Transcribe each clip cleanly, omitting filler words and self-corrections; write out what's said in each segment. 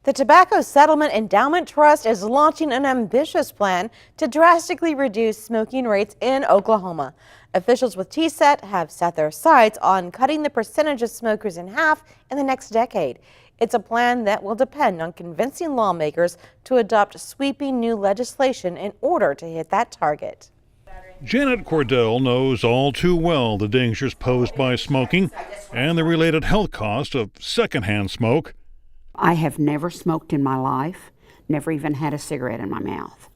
The Tobacco Settlement Endowment Trust is launching an ambitious plan to drastically reduce smoking rates in Oklahoma. Officials with TSET have set their sights on cutting the percentage of smokers in half in the next decade. It's a plan that will depend on convincing lawmakers to adopt sweeping new legislation in order to hit that target. Janet Cordell knows all too well the dangers posed by smoking and the related health cost of secondhand smoke. I have never smoked in my life, never even had a cigarette in my mouth,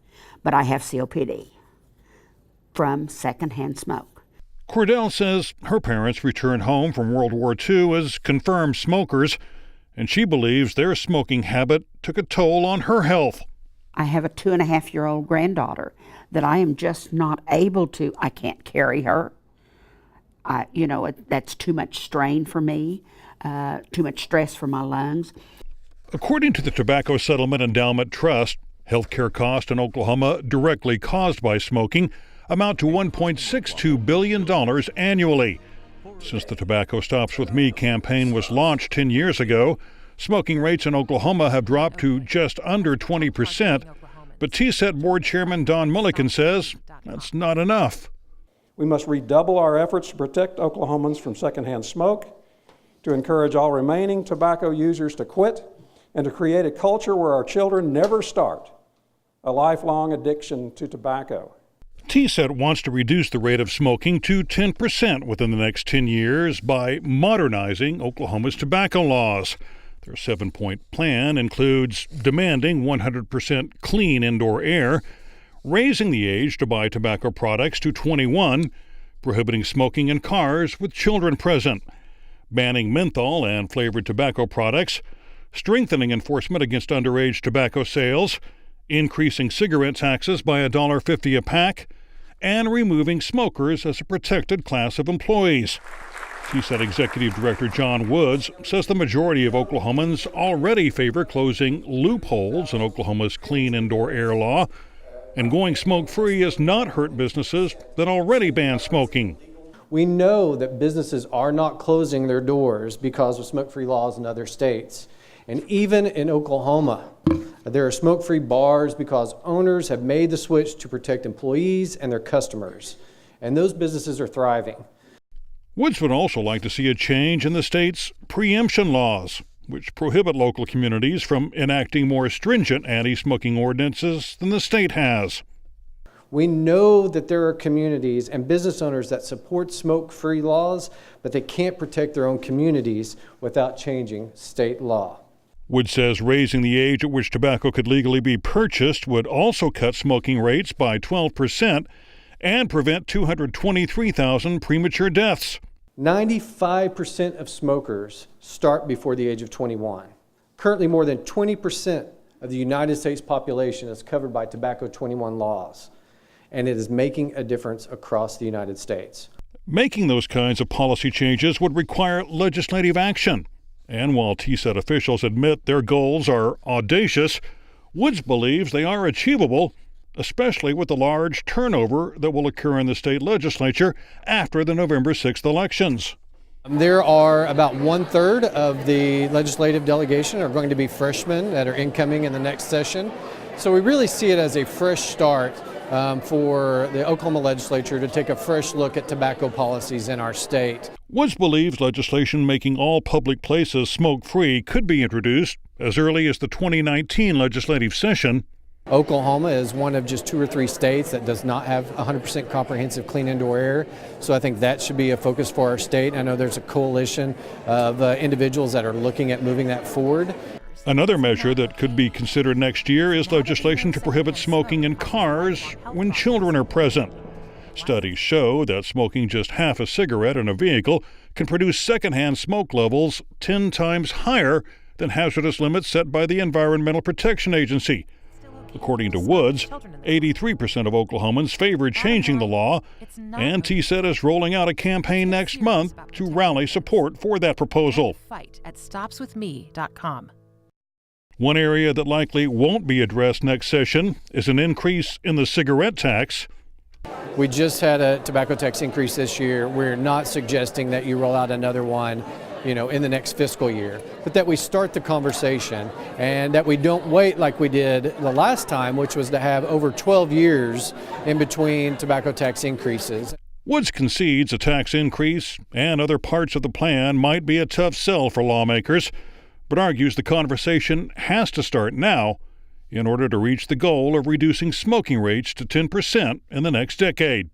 but I have COPD from secondhand smoke. Cordell says her parents returned home from World War II as confirmed smokers, and she believes their smoking habit took a toll on her health. I have a 2.5-year-old granddaughter that I am just not able to, I can't carry her. That's too much strain for me, too much stress for my lungs. According to the Tobacco Settlement Endowment Trust, healthcare costs in Oklahoma directly caused by smoking amount to $1.62 billion annually. Since the Tobacco Stops With Me campaign was launched 10 years ago, smoking rates in Oklahoma have dropped to just under 20%, but TSET Board Chairman Don Milliken says that's not enough. We must redouble our efforts to protect Oklahomans from secondhand smoke, to encourage all remaining tobacco users to quit, and to create a culture where our children never start a lifelong addiction to tobacco. TSET wants to reduce the rate of smoking to 10% within the next 10 years by modernizing Oklahoma's tobacco laws. Their 7-point plan includes demanding 100% clean indoor air, raising the age to buy tobacco products to 21, prohibiting smoking in cars with children present, banning menthol and flavored tobacco products, strengthening enforcement against underage tobacco sales, increasing cigarette taxes by $1.50 a pack, and removing smokers as a protected class of employees. TSET Executive Director John Woods says the majority of Oklahomans already favor closing loopholes in Oklahoma's clean indoor air law, and going smoke-free has not hurt businesses that already ban smoking. We know that businesses are not closing their doors because of smoke-free laws in other states. And even in Oklahoma, there are smoke-free bars because owners have made the switch to protect employees and their customers. And those businesses are thriving. Woods would also like to see a change in the state's preemption laws, which prohibit local communities from enacting more stringent anti-smoking ordinances than the state has. We know that there are communities and business owners that support smoke-free laws, but they can't protect their own communities without changing state law. Woods says raising the age at which tobacco could legally be purchased would also cut smoking rates by 12% and prevent 223,000 premature deaths. 95% of smokers start before the age of 21. Currently, more than 20% of the United States population is covered by Tobacco 21 laws, and it is making a difference across the United States. Making those kinds of policy changes would require legislative action. And while TSET officials admit their goals are audacious, Woods believes they are achievable, especially with the large turnover that will occur in the state legislature after the November 6th elections. There are about 1/3 of the legislative delegation are going to be freshmen that are incoming in the next session. So we really see it as a fresh start for the Oklahoma legislature to take a fresh look at tobacco policies in our state. Woods believes legislation making all public places smoke-free could be introduced as early as the 2019 legislative session. Oklahoma is one of just 2 or 3 states that does not have 100% comprehensive clean indoor air, so I think that should be a focus for our state. I know there's a coalition of individuals that are looking at moving that forward. Another measure that could be considered next year is legislation to prohibit smoking in cars when children are present. Studies show that smoking just half a cigarette in a vehicle can produce secondhand smoke levels 10 times higher than hazardous limits set by the Environmental Protection Agency. According to Woods, 83% of Oklahomans favor changing the law, and TSET is rolling out a campaign next month to rally support for that proposal. Fight at stopswithme.com. One area that likely won't be addressed next session is an increase in the cigarette tax. We just had a tobacco tax increase this year. We're not suggesting that you roll out another one. in the next fiscal year, but that we start the conversation and that we don't wait like we did the last time, which was to have over 12 years in between tobacco tax increases. Woods concedes a tax increase and other parts of the plan might be a tough sell for lawmakers, but argues the conversation has to start now in order to reach the goal of reducing smoking rates to 10% in the next decade.